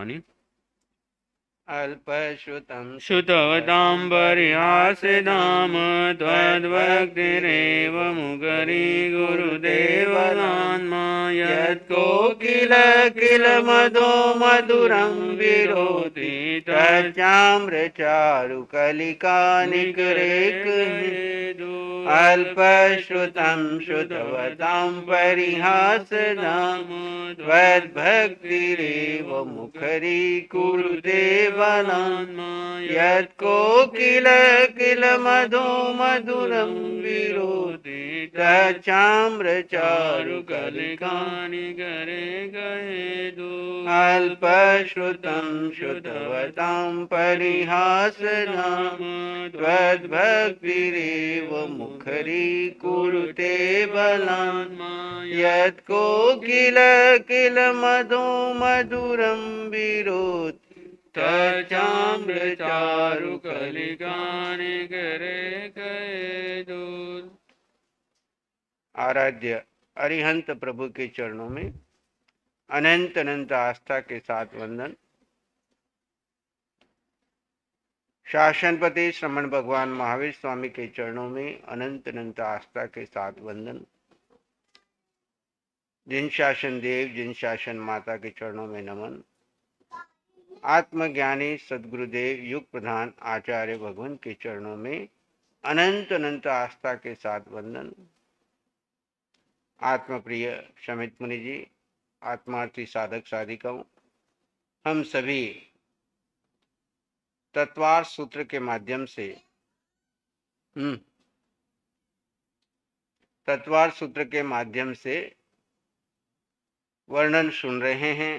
नामानि अल्पश्रुतं श्रुतवतां परिहासधाम त्वद्भक्तिरेव मुखरी गुरुदेवनान्मा यत्कोकिल किल मधो मधुरं विरोधि तच्चाम्रचारुकलिका निकरेकहि अल्पश्रुतं श्रुतवतां परिहासदां त्वद्भक्तिरेव मुखरी कुरुदेवनान्मा यत्कोकिल किल मधो मधुरं विरोधि तच्चाम्रचारुकलिका निकरे गहेदु अल्पश्रुतं श्रुतवतां परिहासदां त्वद्भक्तिरेव मुखरी कुरुते बलान् यत्कोकिल किल मधो मधुरं विरोधि तच्चाम्रचारुकलिका निकरे गहेदु। आराध्य अरिहंत प्रभु के चरणों में अनंत अनंत आस्था के साथ वंदन। शासनपति श्रमण भगवान महावीर स्वामी के चरणों में अनंत अनंत आस्था के साथ वंदन। जिन शासन देव जिन शासन माता के चरणों में नमन। आत्मज्ञानी सदगुरुदेव युग प्रधान आचार्य भगवान के चरणों में अनंत अनंत आस्था के साथ वंदन। आत्मप्रिय शमित मुनि जी, आत्मार्थी साधक साधिकाओं, हम सभी तत्वार सूत्र के माध्यम से तत्वार सूत्र के माध्यम से वर्णन सुन रहे हैं।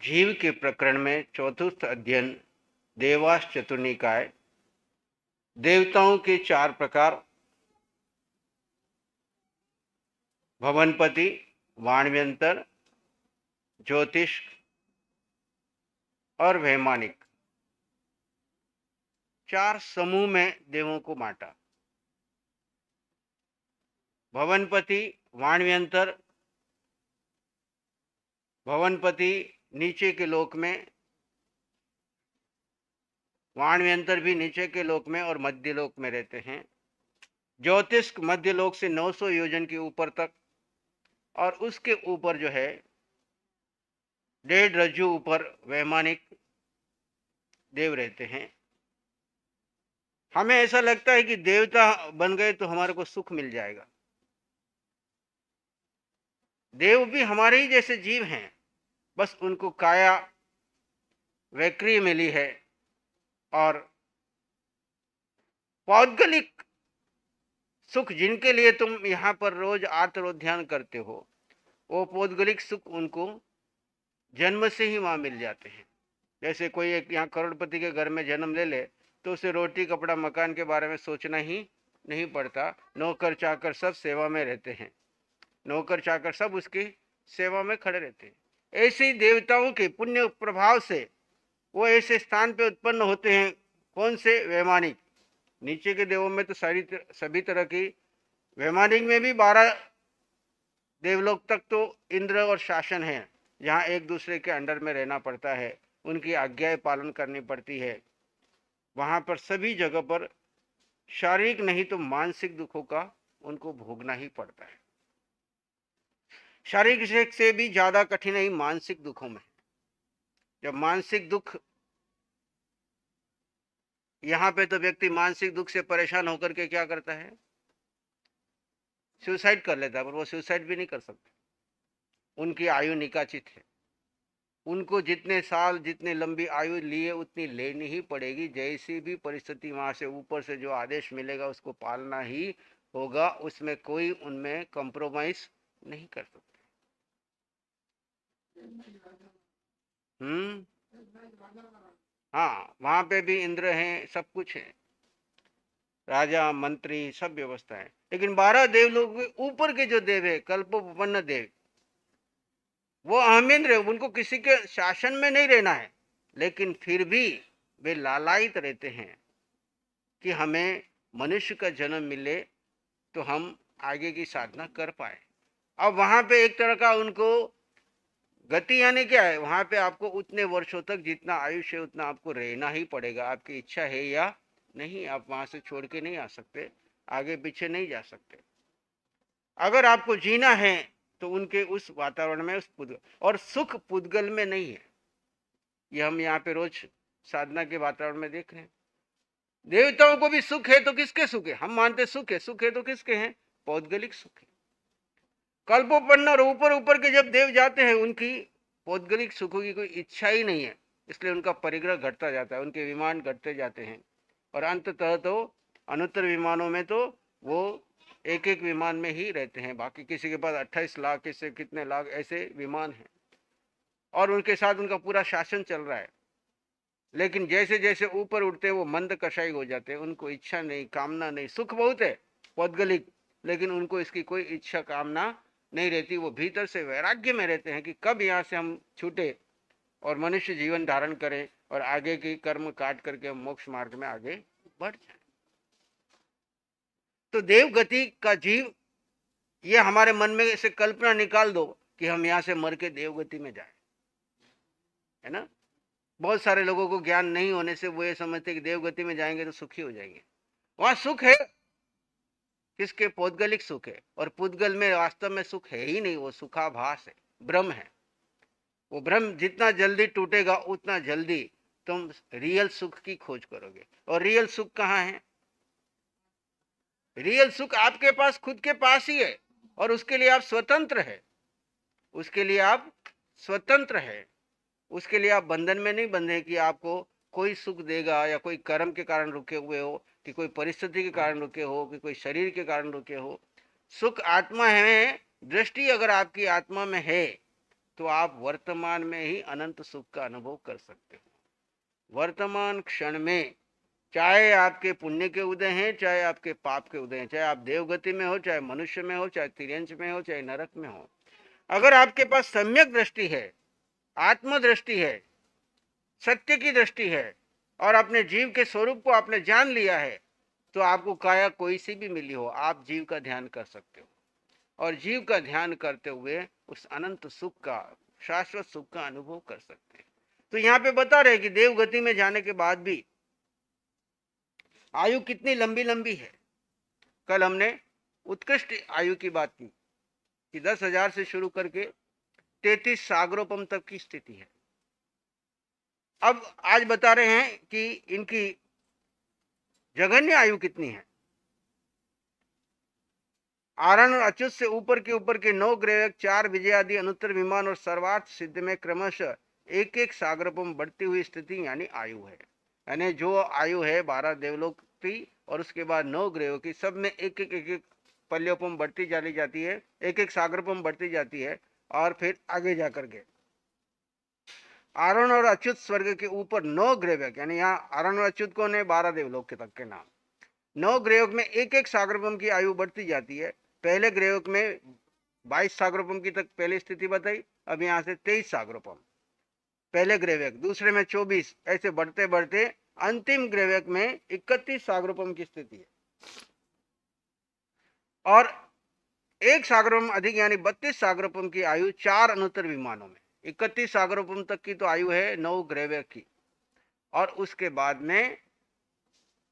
जीव के प्रकरण में चतुर्थ अध्ययन देवास चतुर्निकाय, देवताओं के 4 प्रकार, भवनपति, वाणव्यंतर, ज्योतिष और वैमानिक, 4 समूह में देवों को बांटा। भवनपति, वाणव्यंतर, भवनपति नीचे के लोक में, वाणव्यंतर भी नीचे के लोक में और मध्य लोक में रहते हैं। ज्योतिष मध्य लोक से 900 योजन के ऊपर तक, और उसके ऊपर जो है 1.5 रज्जु ऊपर वैमानिक देव रहते हैं। हमें ऐसा लगता है कि देवता बन गए तो हमारे को सुख मिल जाएगा। देव भी हमारे ही जैसे जीव हैं, बस उनको काया वैक्री मिली है और पौद्गलिक सुख जिनके लिए तुम यहाँ पर रोज आत्मोध्यान करते हो, वो पौद्गलिक सुख उनको जन्म से ही वहां मिल जाते हैं। जैसे कोई एक यहाँ करोड़पति के घर में जन्म ले ले तो उसे रोटी कपड़ा मकान के बारे में सोचना ही नहीं पड़ता। नौकर चाकर सब सेवा में रहते हैं, नौकर चाकर सब उसकी सेवा में खड़े रहते हैं। ऐसे ही देवताओं के पुण्य प्रभाव से वो ऐसे स्थान पे उत्पन्न होते हैं। कौन से? वैमानिक। नीचे के देवों में तो सभी तरह की, वैमानिक में भी 12 देवलोक तक तो इंद्र और शासन है, जहाँ एक दूसरे के अंडर में रहना पड़ता है, उनकी आज्ञाएं पालन करनी पड़ती है। वहां पर सभी जगह पर शारीरिक नहीं तो मानसिक दुखों का उनको भोगना ही पड़ता है। शारीरिक से भी ज्यादा कठिनाई मानसिक दुखों में। जब मानसिक दुख, यहाँ पे तो व्यक्ति मानसिक दुख से परेशान होकर के क्या करता है? सुसाइड कर लेता है, पर वो सुसाइड भी नहीं कर सकते। उनकी आयु निकाचित है। उनको जितने साल, जितने लंबी आयु लिए उतनी लेनी ही पड़ेगी। जैसी भी परिस्थिति वहां से ऊपर से जो आदेश मिलेगा उसको पालना ही होगा। उसमें कोई उनमें कॉम्प्रोमाइज नहीं कर सकते। हाँ, वहां पे भी इंद्र हैं, सब कुछ है, राजा मंत्री सब व्यवस्था है। लेकिन 12 देवलोक में ऊपर के जो देव है, कल्पोपन्न देव, वो अहमेंद्र है। उनको किसी के शासन में नहीं रहना है, लेकिन फिर भी वे लालायित रहते हैं कि हमें मनुष्य का जन्म मिले तो हम आगे की साधना कर पाए। अब वहां पे एक तरह का उनको गति यानी क्या है, वहां पे आपको उतने वर्षों तक जितना आयुष्य है उतना आपको रहना ही पड़ेगा, आपकी इच्छा है या नहीं, आप वहां से छोड़ के नहीं आ सकते, आगे पीछे नहीं जा सकते। अगर आपको जीना है तो उनके उस वातावरण में, उस पुद्गल, और सुख पुद्गल में नहीं है। ये हम यहाँ पे रोज साधना के वातावरण में देख रहे हैं। देवताओं को भी सुख है तो किसके सुख है, हम मानते सुख है तो किसके हैं, पौद्गलिक सुख है। कल्पोपन्न और ऊपर ऊपर के जब देव जाते हैं उनकी पौद्गलिक सुखों की कोई इच्छा ही नहीं है, इसलिए उनका परिग्रह घटता जाता है, उनके विमान घटते जाते हैं, और अंततः तो अनुत्तर विमानों में तो वो एक एक विमान में ही रहते हैं, बाकी किसी के पास 28 लाख, किसी कितने लाख ऐसे विमान हैं, और उनके साथ उनका पूरा शासन चल रहा है। लेकिन जैसे जैसे ऊपर उठते हैं वो मंद कषाई हो जाते हैं, उनको इच्छा नहीं, कामना नहीं। सुख बहुत है पौद्गलिक, लेकिन उनको इसकी कोई इच्छा कामना नहीं रहती। वो भीतर से वैराग्य में रहते हैं कि कब यहाँ से हम छूटे और मनुष्य जीवन धारण करें और आगे की कर्म काट करके हम मोक्ष मार्ग में आगे बढ़ जाए। तो देव गति का जीव, ये हमारे मन में से कल्पना निकाल दो कि हम यहाँ से मर के देवगति में जाए, है ना। बहुत सारे लोगों को ज्ञान नहीं होने से वो ये समझते कि देवगति में जाएंगे तो सुखी हो जाएंगे। वहां सुख है किसके, पौद्गलिक सुख है, और पुद्गल में वास्तव में सुख है ही नहीं, वो सुखाभास है, भ्रम है। वो भ्रम जितना जल्दी टूटेगा उतना जल्दी तुम रियल सुख की खोज करोगे। और रियल सुख कहाँ है, रियल सुख आपके पास, खुद के पास ही है, और उसके लिए आप स्वतंत्र है, उसके लिए आप स्वतंत्र है, उसके लिए आप बंधन में नहीं बंधे कि आपको कोई सुख देगा, या कोई कर्म के कारण रुके हुए हो, कि कोई परिस्थिति के कारण रुके हो, कि कोई शरीर के कारण रुके हो। सुख आत्मा है। दृष्टि अगर आपकी आत्मा में है तो आप वर्तमान में ही अनंत सुख का अनुभव कर सकते हो। वर्तमान क्षण में, चाहे आपके पुण्य के उदय हैं, चाहे आपके पाप के उदय हैं, चाहे आप देवगति में हो, चाहे मनुष्य में हो, चाहे तिर्यंश में हो, चाहे नरक में हो, अगर आपके पास सम्यक दृष्टि है, आत्मदृष्टि है, सत्य की दृष्टि है, और अपने जीव के स्वरूप को आपने जान लिया है, तो आपको काया कोई सी भी मिली हो, आप जीव का ध्यान कर सकते हो, और जीव का ध्यान करते हुए उस अनंत सुख का, शाश्वत सुख का अनुभव कर सकते हैं। तो यहाँ पे बता रहे कि देवगति में जाने के बाद भी आयु कितनी लंबी लंबी है। कल हमने उत्कृष्ट आयु की बात की कि 10,000 से शुरू करके 33 सागरोपम तक की स्थिति है। अब आज बता रहे हैं कि इनकी जघन्य आयु कितनी है। आरण और अच्युत से ऊपर के 9 ग्रह, 4 विजय आदि अनुत्तर विमान और सर्वार्थ सिद्ध में क्रमशः एक एक सागरोपम बढ़ती हुई स्थिति यानी आयु है। यानी जो आयु है 12 देवलोक की और उसके बाद 9 ग्रहों की, सब में एक एक पल्योपम बढ़ती चली जाती है, एक एक सागरोपम बढ़ती जाती है, और फिर आगे जाकर के आरण और अच्युत स्वर्ग के ऊपर 9 ग्रह, यानी यहाँ आरण और अच्युत कौन है, 12 देवलोक के तक के नाम। 9 ग्रहों में एक एक सागरोपम की आयु बढ़ती जाती है। पहले ग्रहों में 22 सागरोपम की तक पहली स्थिति बताई, अब यहाँ से 23 सागरोपम पहले ग्रहवेक, दूसरे में 24, ऐसे बढ़ते बढ़ते अंतिम ग्रहवेक में 31 सागरोपम की स्थिति है। और एक सागरोपम अधिक यानी 32 सागरोपम की आयु 4 अनुत्तर विमानों में। 31 सागरोपम तक की तो आयु है 9 ग्रहवेक की, और उसके बाद में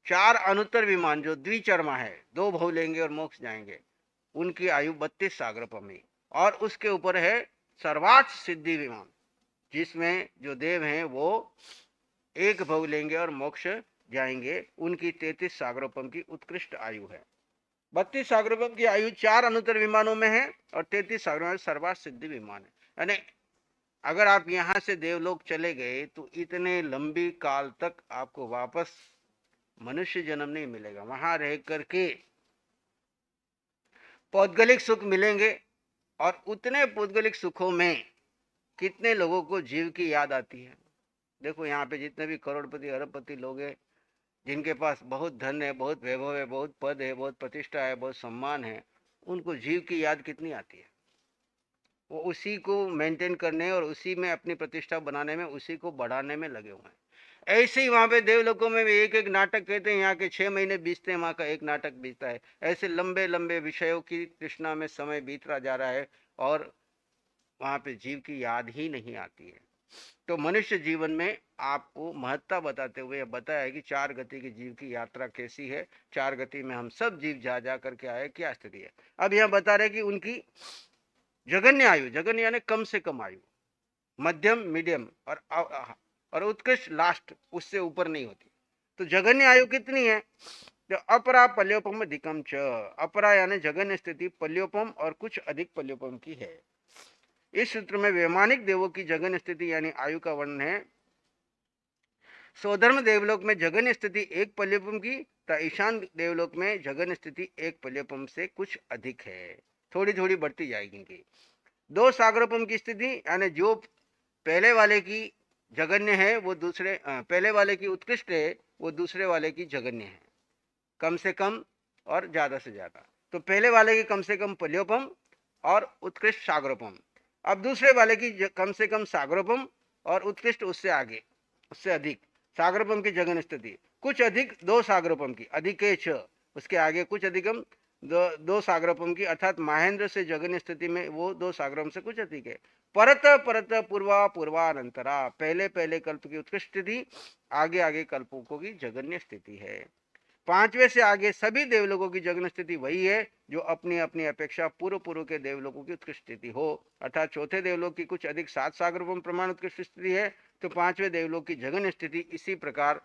4 अनुत्तर विमान जो द्विचर्मा है, 2 भव लेंगे और मोक्ष जाएंगे, उनकी आयु 32 सागरोपम ही। और उसके ऊपर है सर्वार्थ सिद्धि विमान, जिसमें जो देव हैं वो 1 भव लेंगे और मोक्ष जाएंगे, उनकी 33 सागरोपम की उत्कृष्ट आयु है। 32 सागरोपम की आयु 4 अनुत्तर विमानों में है, और 33 सागरोपम सर्वार्थ सिद्धि विमान है। यानी अगर आप यहां से देवलोक चले गए तो इतने लंबी काल तक आपको वापस मनुष्य जन्म नहीं मिलेगा, वहां रह करके पौद्गलिक सुख मिलेंगे। और उतने पौद्गलिक सुखों में कितने लोगों को जीव की याद आती है। देखो यहाँ पे जितने भी करोड़पति अरबपति लोग हैं, जिनके पास बहुत धन है, बहुत वैभव है, बहुत पद है, बहुत प्रतिष्ठा है, बहुत सम्मान है, उनको जीव की याद कितनी आती है। वो उसी को मेंटेन करने और उसी में अपनी प्रतिष्ठा बनाने में, उसी को बढ़ाने में लगे हुए हैं। ऐसे ही वहाँ पे देवलोकों में भी एक एक नाटक कहते हैं, यहाँ के 6 महीने बीतते हैं, वहाँ का एक नाटक बीतता है। ऐसे लंबे लंबे विषयों की तृष्णा में समय बीतता जा रहा है, और वहां पे जीव की याद ही नहीं आती है। तो मनुष्य जीवन में आपको महत्ता बताते हुए बताया है कि 4 गति की जीव की यात्रा कैसी है। 4 गति में हम सब जीव जा जा करके आए, क्या स्थिति है। अब यह बता रहे कि उनकी जगन्य आयु, जगन्य यानी कम से कम आयु, मध्यम मीडियम और उत्कृष्ट लास्ट, उससे ऊपर नहीं होती। तो जगन्य आयु कितनी है? जो अपरा पल्योपम अधिकम च, अपरा यानी जगन्य स्थिति पल्योपम और कुछ अधिक पल्योपम की है। इस सूत्र में वैमानिक देवों की जगन्य स्थिति यानी आयु का वर्णन है। स्वधर्म देवलोक में जगन्य स्थिति 1 पल्योपम की, तथा ईशान देवलोक में जगन्य स्थिति 1 पल्योपम से कुछ अधिक है, थोड़ी थोड़ी बढ़ती जाएगी। 2 सागरोपम की स्थिति यानी जो पहले वाले की जगन्य है वो दूसरे, पहले वाले की उत्कृष्ट है वो दूसरे वाले की जगन्य है, कम से कम और ज्यादा से ज्यादा। तो पहले वाले की कम से कम पल्योपम और उत्कृष्ट सागरोपम, अब दूसरे वाले की कम से कम सागरोपम और उत्कृष्ट उससे आगे, उससे अधिक सागरोपम की जगन स्थिति, कुछ अधिक 2 सागरोपम की, अधिकेच उसके आगे कुछ अधिकम 2 सागरोपम की, अर्थात महेंद्र से जगन स्थिति में वो 2 सागरोपम से कुछ अधिक है। परत परत पूर्वा पूर्वानंतरा, पहले पहले कल्प की उत्कृष्ट स्थिति, आगे आगे कल्पों की जगन्य स्थिति है। 5वें से आगे सभी देवलोकों की जगन स्थिति वही है जो अपनी अपनी अपेक्षा पूर्व पूर्व के देवलोकों की उत्कृष्ट स्थिति हो, अर्थात चौथे देवलोक की कुछ अधिक 7 सागरोपम प्रमाण उत्कृष्ट स्थिति है, तो 5वें देवलोक की जगन स्थिति इसी प्रकार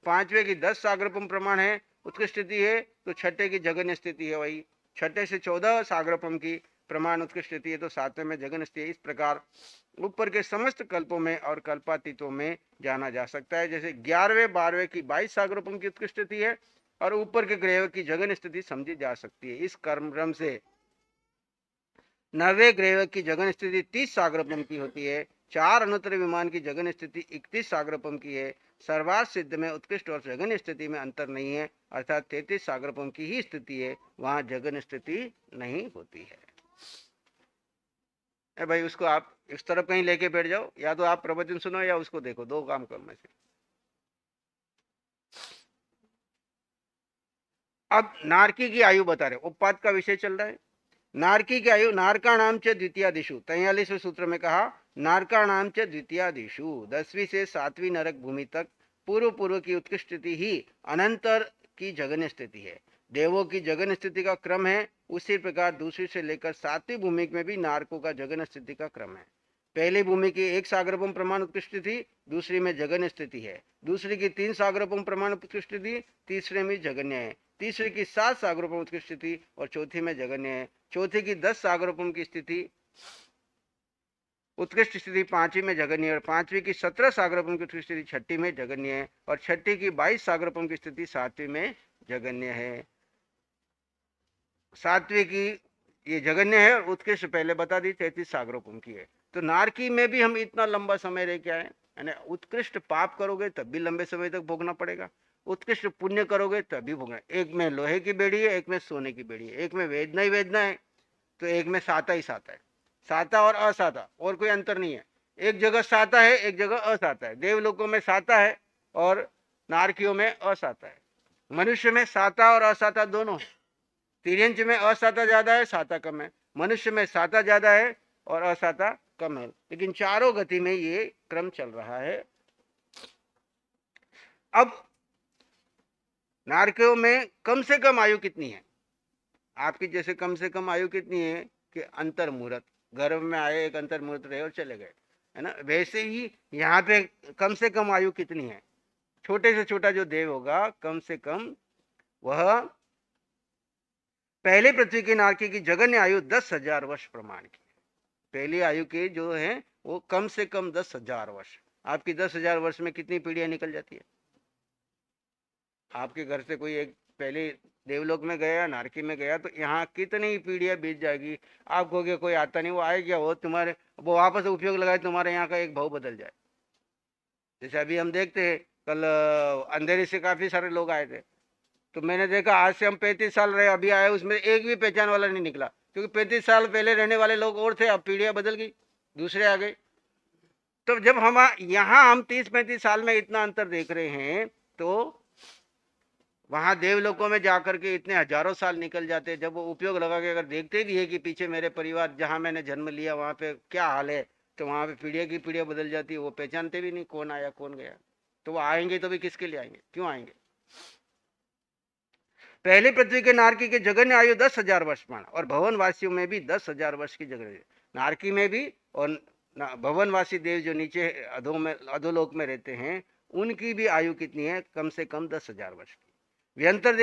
5वें की 10 सागरोपम प्रमाण है उत्कृष्ट स्थिति है, तो 6ठे की जगन स्थिति है वही, 6ठे से 14 सागरोपम की प्रमाण उत्कृष्ट स्थिति है, तो 7वें में जगन स्थिति। इस प्रकार ऊपर के समस्त कल्पों में और कल्पातीतों में जाना जा सकता है। जैसे 11वें 12वें की 22 सागरोपम की उत्कृष्ट स्थिति है और ऊपर के ग्रह की जगन स्थिति समझी जा सकती है। इस क्रम से 9वें ग्रह की जगन स्थिति 30 सागरोपम की होती है। 4 अनुत्तर विमान की जगन स्थिति 31 सागरोपम की है। सर्वार्थ सिद्ध में उत्कृष्ट और जगन स्थिति में अंतर नहीं है, अर्थात 33 सागरोपम की ही स्थिति है, वहां जगन स्थिति नहीं होती है। भाई उसको आप इस तरफ कहीं लेके बैठ जाओ, या तो आप प्रवचन सुनो या उसको देखो, 2 काम करने से। अब नारकी की आयु बता रहे, उपपाद का विषय चल रहा है। नारकी की आयु, नारका नाम च द्वितीयादिशु, 43वें सूत्र में कहा नारका नाम च द्वितीयादिशु, 10वीं से 7वीं नरक भूमि तक पूर्व पूर्व की उत्कृष्ट स्थिति ही अनंतर की जगन स्थिति है। देवों की जगन स्थिति का क्रम है, उसी प्रकार दूसरी से लेकर 7वीं भूमि में भी नारकों का जगन स्थिति का क्रम है। पहली भूमि की 1 सागरोपम प्रमाण उत्कृष्ट स्थिति, दूसरी में जगन्य स्थिति है। दूसरी की 3 सागरोपम प्रमाण उत्कृष्ट स्थिति, तीसरे में जगन्य है। तीसरी की 7 सागरोपम उत्कृष्ट स्थिति और चौथी में जगन्य है। चौथी की 10 सागरोपम की स्थिति उत्कृष्ट स्थिति 5वीं में जगन्य है, और 5वीं की 17 सागरोपम की उत्कृष्ट स्थिति 6ठी में जगन्य है, और 6ठी की 22 सागरोपम की स्थिति 7वीं में जगन्य है। 7वीं की ये जगन्य है और उत्कृष्ट पहले बता दी 33 सागरोपम की है। तो नारकी में भी हम इतना लंबा समय रह के आए, यानी उत्कृष्ट पाप करोगे तब भी लंबे समय तक भोगना पड़ेगा, उत्कृष्ट पुण्य करोगे तब भी भोगना। एक में लोहे की बेड़ी है, एक में सोने की बेड़ी है, एक में वेदना ही वेदना है, तो एक में साता ही साता है। साता और असाता और कोई अंतर नहीं है, एक जगह साता है एक जगह असाता है। देवलोकों में साता है और नारकियों में असाता है। मनुष्य में साता और असाता दोनों है। तिर्यंच में असाता ज्यादा है, साता कम है। मनुष्य में साता ज्यादा है और असाता कम है, लेकिन चारों गति में ये क्रम चल रहा है। अब नारकियों में कम से कम आयु कितनी है? आपकी जैसे कम से कम आयु कितनी है कि अंतर मुहूर्त, गर्भ में आए एक अंतर मुहूर्त रहे और चले गए, है ना, वैसे ही यहाँ पे कम से कम आयु कितनी है? छोटे से छोटा जो देव होगा कम से कम वह पहले पृथ्वी की नारकी की जगन्य आयु 10,000 वर्ष प्रमाण की। पहली आयु की जो है वो कम से कम 10,000 वर्ष। आपकी 10,000 वर्ष में कितनी पीढ़ियां निकल जाती है? आपके घर से कोई एक पहले देवलोक में गया, नारकी में गया, तो यहाँ कितनी पीढ़ियां बीत जाएगी। आप कहोगे कोई आता नहीं, वो आए क्या, वो तुम्हारे वो वापस उपयोग लगाए, तुम्हारे यहाँ का एक भाव बदल जाए। जैसे अभी हम देखते हैं, कल अंधेरी से काफी सारे लोग आए थे, तो मैंने देखा आज से हम 35 साल रहे, अभी आए उसमें एक भी पहचान वाला नहीं निकला, क्योंकि 35 साल पहले रहने वाले लोग और थे, अब पीढ़ियां बदल गई, दूसरे आ गए। तो जब हम यहाँ हम 30-35 साल में इतना अंतर देख रहे हैं, तो वहां देवलोकों में जाकर के इतने हजारों साल निकल जाते हैं, जब वो उपयोग लगा के अगर देखते भी है कि पीछे मेरे परिवार जहां मैंने जन्म लिया वहां पे क्या हाल है, तो वहां पे पीढ़ियां की पीढ़ियां बदल जाती है, वो पहचानते भी नहीं कौन आया कौन गया। तो वो आएंगे तो भी किसके लिए आएंगे, क्यों आएंगे। पहली पृथ्वी के नारकी के जगन्य आयु 10,000 वर्ष मान, और भवनवासियों में भी 10,000 वर्ष की जगह, नारकी में भी और भवनवासी देव जो नीचे अधोलोक में रहते हैं, उनकी भी आयु कितनी है, कम से कम 10,000 वर्ष की। व्यंतर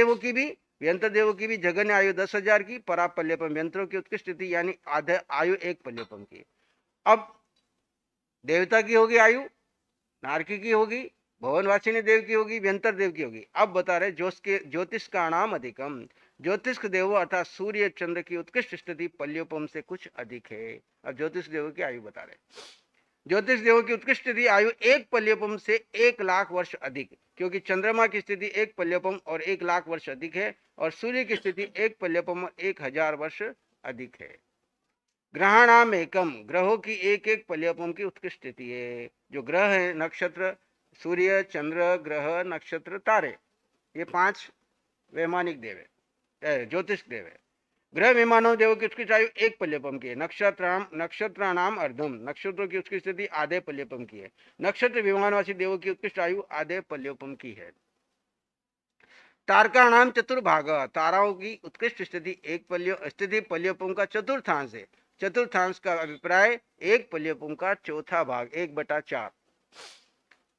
देवों की भी जगन्य आयु 10,000 की, परापल्यपम व्यंतरों की उत्कृष्ट स्थिति यानी आधे आयु एक पल्यपम की। अब देवता की होगी आयु, नारकी की होगी, भवनवासिनी देव की होगी, व्यंतर देव की होगी। अब बता रहे ज्योतिष का नाम अधिकम, ज्योतिष देवो अर्थात सूर्य चंद्र की उत्कृष्ट स्थिति पल्योपम से कुछ अधिक है। अब ज्योतिष देवों की आयु बता रहे, ज्योतिष देवों की उत्कृष्ट स्थिति आयु एक पल्योपम से 1,00,000 वर्ष अधिक, क्योंकि चंद्रमा की स्थिति एक पल्योपम और 1,00,000 वर्ष अधिक है, और सूर्य की स्थिति एक पल्योपम और 1,000 वर्ष अधिक है। ग्रहाणाम एकम, ग्रहों की एक एक पल्योपम की उत्कृष्ट स्थिति है। जो ग्रह है, नक्षत्र, सूर्य, चंद्र, ग्रह, नक्षत्र, तारे, ये 5 वैमानिक देव है, ज्योतिष देव है। ग्रह विमानों देवों की उत्कृष्ट आयु एक पल्यपम की है। नक्षत्राणाम अर्धम, नक्षत्रों की उत्कृष्ट स्थिति आधे पल्यपम की है। नक्षत्र विमानवासी देवों की उत्कृष्ट आयु आधे पल्यपम की है। तारका नाम चतुर्भाग, ताराओं की उत्कृष्ट स्थिति पल्यपम का चतुर्थांश है। चतुर्थांश का अभिप्राय एक पल्यपम का चौथा भाग, 1/4।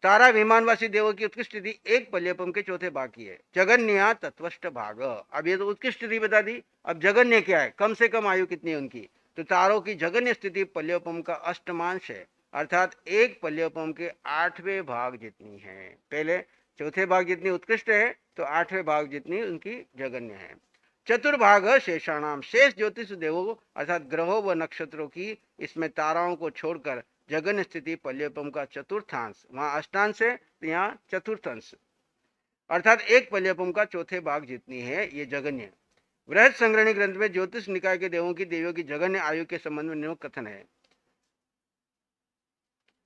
तारा विमानवासी देवों की उत्कृष्ट स्थिति एक पल्यपम के चौथे भाग की है। जगन्य तत्वष्ट भाग, अब ये तो उत्कृष्ट स्थिति बता दी, अब जगन्य क्या है, कम से कम आयु कितनी है उनकी। तो तारों की जगन्य स्थिति पल्यपम का अष्टमांश है, अर्थात एक पल्यपम के 8वें भाग जितनी है। पहले चौथे भाग जितनी उत्कृष्ट है, तो 8वें भाग जितनी उनकी जगन्य है। चतुर्भाग शेषाणाम, शेष ज्योतिष देवों अर्थात ग्रहों व नक्षत्रों की, इसमें ताराओं को छोड़कर जगन्य स्थिति पल्यपम का चतुर्थांश, वहां अष्टांश है तो यहाँ चतुर्थांश, अर्थात एक पल्यपम का चौथे भाग जितनी है, ये जगन्य। बृहद संग्रहणी ग्रंथ में ज्योतिष निकाय के देवों की जगन्य आयु के संबंध में निम्न कथन है।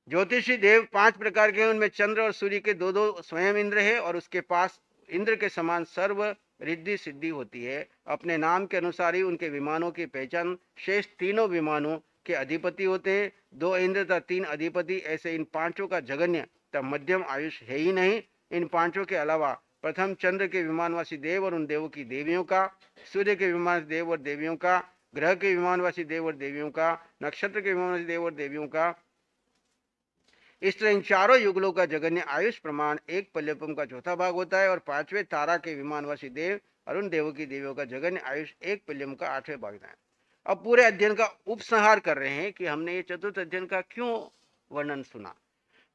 ज्योतिषी देव 5 प्रकार के हैं, उनमें चंद्र और सूर्य के 2-2 स्वयं इंद्र है, और उसके पास इंद्र के समान सर्व रिद्धि सिद्धि होती है। अपने नाम के अनुसार ही उनके विमानों की पहचान शेष तीनों विमानों के अधिपति होते हैं। 2 इंद्र तथा 3 अधिपति, ऐसे इन 5 का जगन्य तथा मध्यम आयुष है ही नहीं। इन 5 के अलावा प्रथम चंद्र के विमानवासी देव और उन देवों की देवियों का, सूर्य के विमानवासी देव और देवियों का, ग्रह के विमानवासी देव और देवियों का, नक्षत्र के विमानवासी देव और देवियों का, इस तरह इन चारों युगलों का जगन्य आयुष प्रमाण एक पल्यपम का चौथा भाग होता है, और 5वें तारा के विमानवासी देव और उन देवों की देवियों का जगन्य आयुष एक पल्यम का 8वें भाग है। अब पूरे अध्ययन का उपसंहार कर रहे हैं कि हमने ये चतुर्थ अध्ययन का क्यों वर्णन सुना।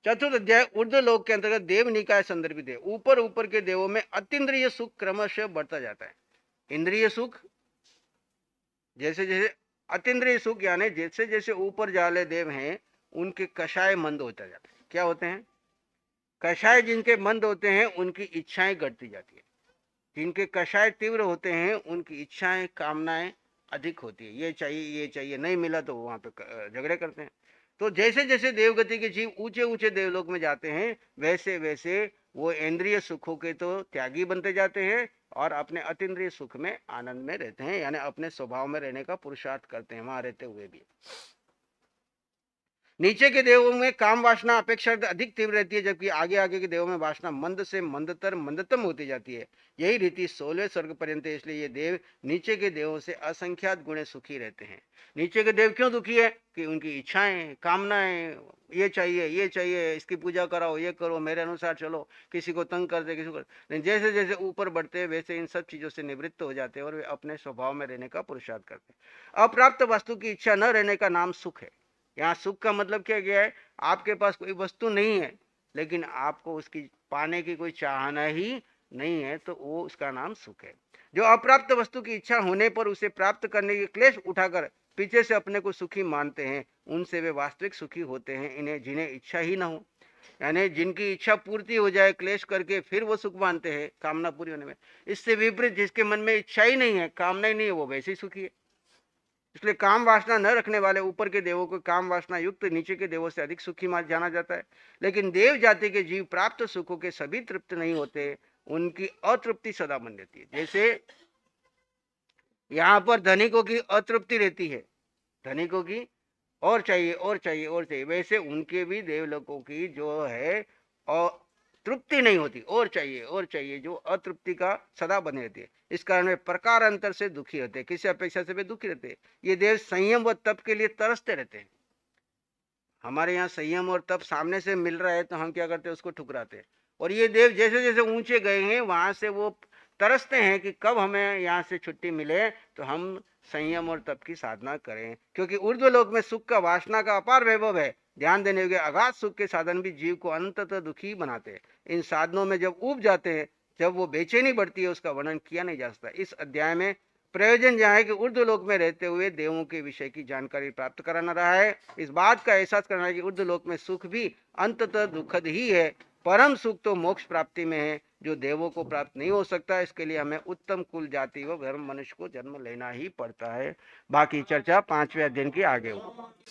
चतुर्थ अध्याय ऊर्ध्व लोक के अंतर्गत देव निकाय संदर्भित है। ऊपर ऊपर के देवों में अतीन्द्रिय सुख क्रमशः बढ़ता जाता है। इंद्रिय सुख जैसे जैसे, अतीन्द्रिय सुख यानी जैसे जैसे ऊपर जाले देव हैं, उनके कषाय मंद होता जाता है। क्या होते हैं कषाय? जिनके मंद होते हैं उनकी इच्छाएं घटती जाती है। जिनके कषाय तीव्र होते हैं उनकी इच्छाएं, कामनाएं अधिक होती है। ये चाहिए, नहीं मिला तो वहां पे झगड़े करते हैं। तो जैसे जैसे देवगति के जीव ऊंचे ऊंचे देवलोक में जाते हैं, वैसे वैसे वो इंद्रिय सुखों के तो त्यागी बनते जाते हैं और अपने अतीन्द्रिय सुख में आनंद में रहते हैं, यानी अपने स्वभाव में रहने का पुरुषार्थ करते हैं वहां रहते हुए भी। नीचे के देवों में काम वासना अपेक्षाकृत अधिक तीव्र रहती है, जबकि आगे आगे के देवों में वासना मंद से मंदतर मंदतम होती जाती है। यही रीति 16वें स्वर्ग पर्यंत है। इसलिए ये देव नीचे के देवों से असंख्यात गुणे सुखी रहते हैं। नीचे के देव क्यों दुखी है? कि उनकी इच्छाएं, कामनाएं, ये चाहिए, इसकी पूजा कराओ, ये करो, मेरे अनुसार चलो, किसी को तंग कर दे, किसी को। लेकिन जैसे जैसे ऊपर बढ़ते हैं वैसे इन सब चीजों से निवृत्त हो जाते हैं और वे अपने स्वभाव में रहने का पुरुषार्थ करते हैं। अप्राप्त वस्तु की इच्छा न रहने का नाम सुख है। यहाँ सुख का मतलब क्या गया है? आपके पास कोई वस्तु नहीं है लेकिन आपको उसकी पाने की कोई चाहना ही नहीं है, तो वो उसका नाम सुख है। जो अप्राप्त वस्तु की इच्छा होने पर उसे प्राप्त करने के क्लेश उठाकर पीछे से अपने को सुखी मानते हैं, उनसे वे वास्तविक सुखी होते हैं। इन्हें जिन्हें इच्छा ही ना हो, यानी जिनकी इच्छा पूर्ति हो जाए क्लेश करके, फिर वो सुख मानते हैं कामना पूरी होने में। इससे विपरीत जिसके मन में इच्छा ही नहीं है, कामना ही नहीं है, वो वैसे ही सुखी है। इसलिए काम वासना न रखने वाले ऊपर के देवों को काम वासना युक्त नीचे के देवों से अधिक सुखी जाना जाता है। लेकिन देव जाति के जीव प्राप्त सुखों के सभी तृप्त नहीं होते। उनकी अतृप्ति सदा बनी रहती है। जैसे यहाँ पर धनिकों की अतृप्ति रहती है, धनिकों की और चाहिए और चाहिए और चाहिए, वैसे उनके भी देवलोकों की जो है और तृप्ति नहीं होती, और चाहिए, जो अतृप्ति का सदा बने रहती है। इस कारण वे प्रकार अंतर से दुखी रहते हैं, किसी अपेक्षा से वे दुखी रहते हैं। ये देव संयम व तप के लिए तरसते रहते हैं। हमारे यहाँ संयम और तप सामने से मिल रहा है तो हम क्या करते हैं, उसको ठुकराते हैं। और ये देव जैसे जैसे ऊंचे गए हैं वहां से वो तरसते हैं कि कब हमें यहाँ से छुट्टी मिले तो हम संयम और तप की साधना करें, क्योंकि ऊर्ध्वलोक में सुख का वासना का अपार वैभव है। ध्यान देने योग्य अगाध सुख के साधन भी जीव को अनंततः दुखी बनाते हैं। इन साधनों में जब ऊब जाते हैं, जब वो बेचैनी बढ़ती है, उसका वर्णन किया नहीं जा सकता। इस अध्याय में प्रयोजन यह है कि ऊर्ध्वलोक में रहते हुए देवों के विषय की जानकारी प्राप्त कराना रहा है। इस बात का एहसास करना है कि ऊर्ध्वलोक में सुख भी अंततः दुखद ही है। परम सुख तो मोक्ष प्राप्ति में है, जो देवों को प्राप्त नहीं हो सकता। इसके लिए हमें उत्तम कुल जाति व धर्म मनुष्य को जन्म लेना ही पड़ता है। बाकी चर्चा 5वें अध्ययन की आगे होगी।